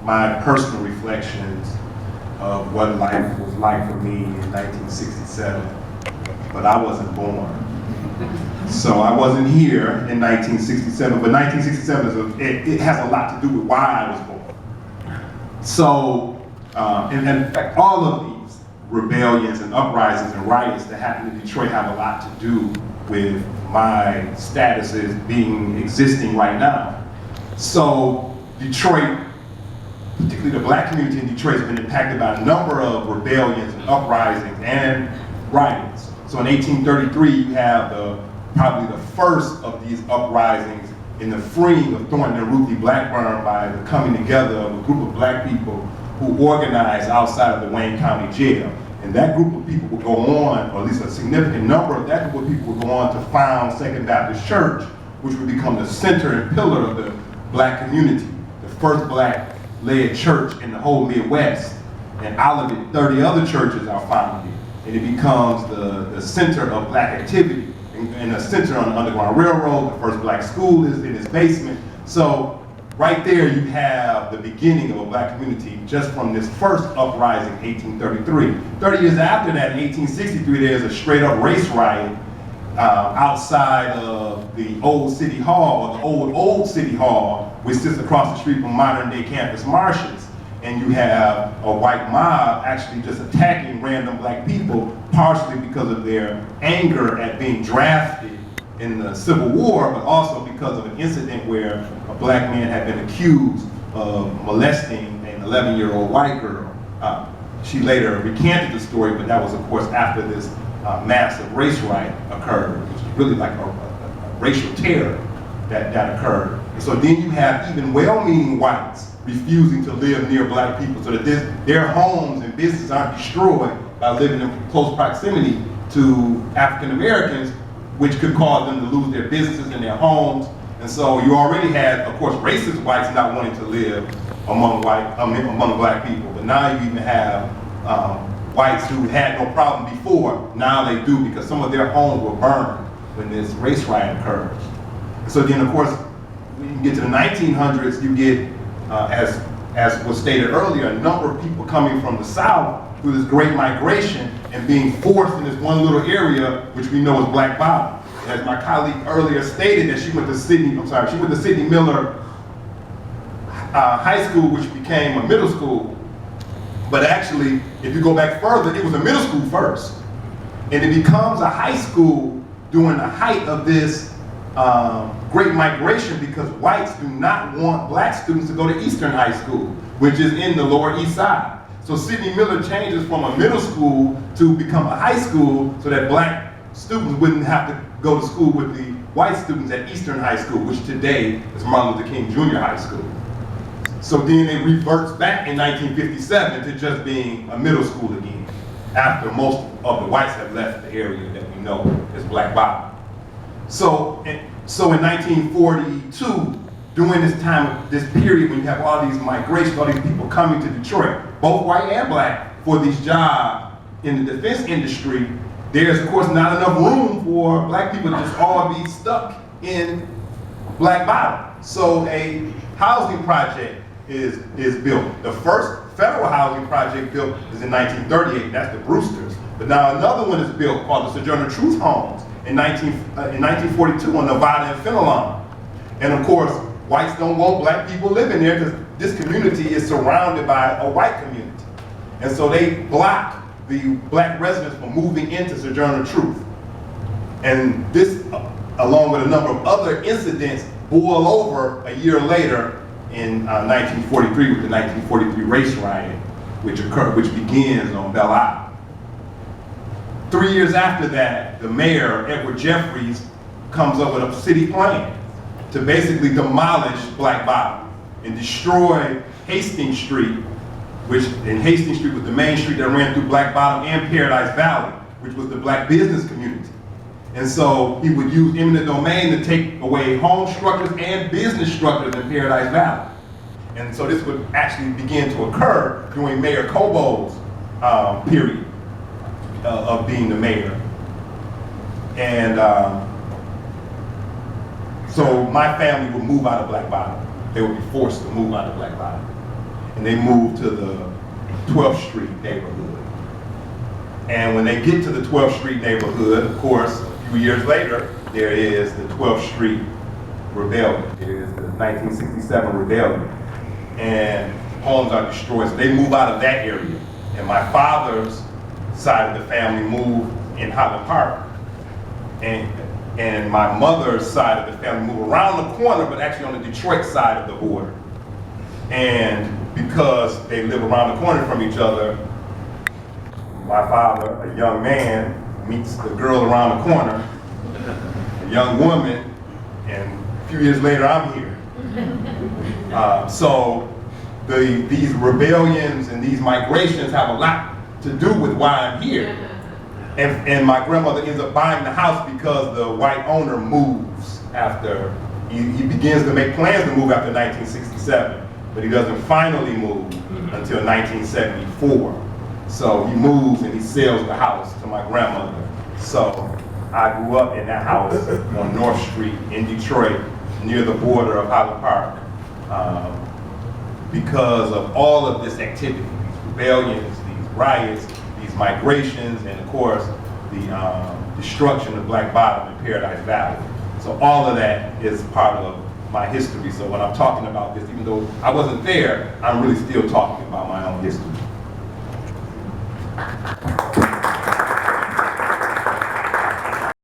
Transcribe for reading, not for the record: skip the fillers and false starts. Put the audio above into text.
my personal reflections of what life was like for me in 1967, but I wasn't born. So I wasn't here in 1967, but 1967 it has a lot to do with why I was born. So, and in fact, all of these rebellions and uprisings and riots that happened in Detroit have a lot to do with my status as existing right now. So Detroit, particularly the black community in Detroit, has been impacted by a number of rebellions and uprisings and riots. So in 1833, you have probably the first of these uprisings in the freeing of Thornton and Ruthie Blackburn by the coming together of a group of black people who organized outside of the Wayne County Jail. And that group of people would go on, or at least a significant number of that group of people would go on to found Second Baptist Church, which would become the center and pillar of the black community, the first black-led church in the whole Midwest. And out of it, 30 other churches are founded. And it becomes the center of black activity. And a center on the Underground Railroad, the first black school is in its basement. So right there you have the beginning of a black community just from this first uprising, 1833. 30 years after that, in 1863, there's a straight up race riot outside of the old City Hall, or the old City Hall, which sits across the street from modern day Campus Martians. And you have a white mob actually just attacking random black people, partially because of their anger at being drafted in the Civil War, but also because of an incident where a black man had been accused of molesting an 11-year-old white girl. She later recanted the story, but that was, of course, after this massive race riot occurred, which was really like a racial terror that occurred. And so then you have even well-meaning whites refusing to live near black people so that their homes and businesses aren't destroyed by living in close proximity to African Americans, which could cause them to lose their businesses and their homes. And so you already had, of course, racist whites not wanting to live among black people, but now you even have whites who had no problem before, now they do because some of their homes were burned when this race riot occurred. So then, of course, when you get to the 1900s, you get as was stated earlier, a number of people coming from the South through this great migration and being forced in this one little area, which we know is Black Bottom. As my colleague earlier stated, that she went to Sidney Miller High School, which became a middle school. But actually, if you go back further, it was a middle school first. And it becomes a high school during the height of this great migration, because whites do not want black students to go to Eastern High School, which is in the Lower East Side. So Sidney Miller changes from a middle school to become a high school so that black students wouldn't have to go to school with the white students at Eastern High School, which today is Martin Luther King Jr. High School. So then it reverts back in 1957 to just being a middle school again, after most of the whites have left the area that we know as Black Bottom. So in 1942, during this time, this period when you have all these migrations, all these people coming to Detroit, both white and black, for these jobs in the defense industry, there's of course not enough room for black people to just all be stuck in Black Bottom. So a housing project is built. The first federal housing project built is in 1938, that's the Brewsters. But now another one is built called the Sojourner Truth Homes in 1942 on Nevada and Fenelon. And of course, whites don't want black people living there because this community is surrounded by a white community. And so they block the black residents from moving into Sojourner Truth. And this, along with a number of other incidents, boil over a year later in 1943 with the 1943 race riot, which begins on Belle Isle. 3 years after that, the mayor, Edward Jeffries, comes up with a city plan to basically demolish Black Bottom and destroy Hastings Street, and Hastings Street was the main street that ran through Black Bottom and Paradise Valley, which was the black business community. And so he would use eminent domain to take away home structures and business structures in Paradise Valley. And so this would actually begin to occur during Mayor Cobo's period of being the mayor. And so my family would move out of Black Bottom. They would be forced to move out of Black Bottom. and they moved to the 12th Street neighborhood. And when they get to the 12th Street neighborhood, of course, a few years later, there is the 12th Street Rebellion. There is the 1967 Rebellion. And homes are destroyed. So they move out of that area. And my father's side of the family moved in Highland Park. And my mother's side of the family moved around the corner, but actually on the Detroit side of the border. And because they live around the corner from each other, my father, a young man, meets the girl around the corner, a young woman, and a few years later I'm here. So these rebellions and these migrations have a lot to do with why I'm here. And my grandmother ends up buying the house because the white owner moves after, he begins to make plans to move after 1967, but he doesn't finally move until 1974. So he moves and he sells the house to my grandmother. So I grew up in that house on North Street in Detroit, near the border of Highland Park, because of all of this activity, these rebellions, these riots, these migrations, and of course, the destruction of Black Bottom and Paradise Valley. So all of that is part of my history. So when I'm talking about this, even though I wasn't there, I'm really still talking about my own history.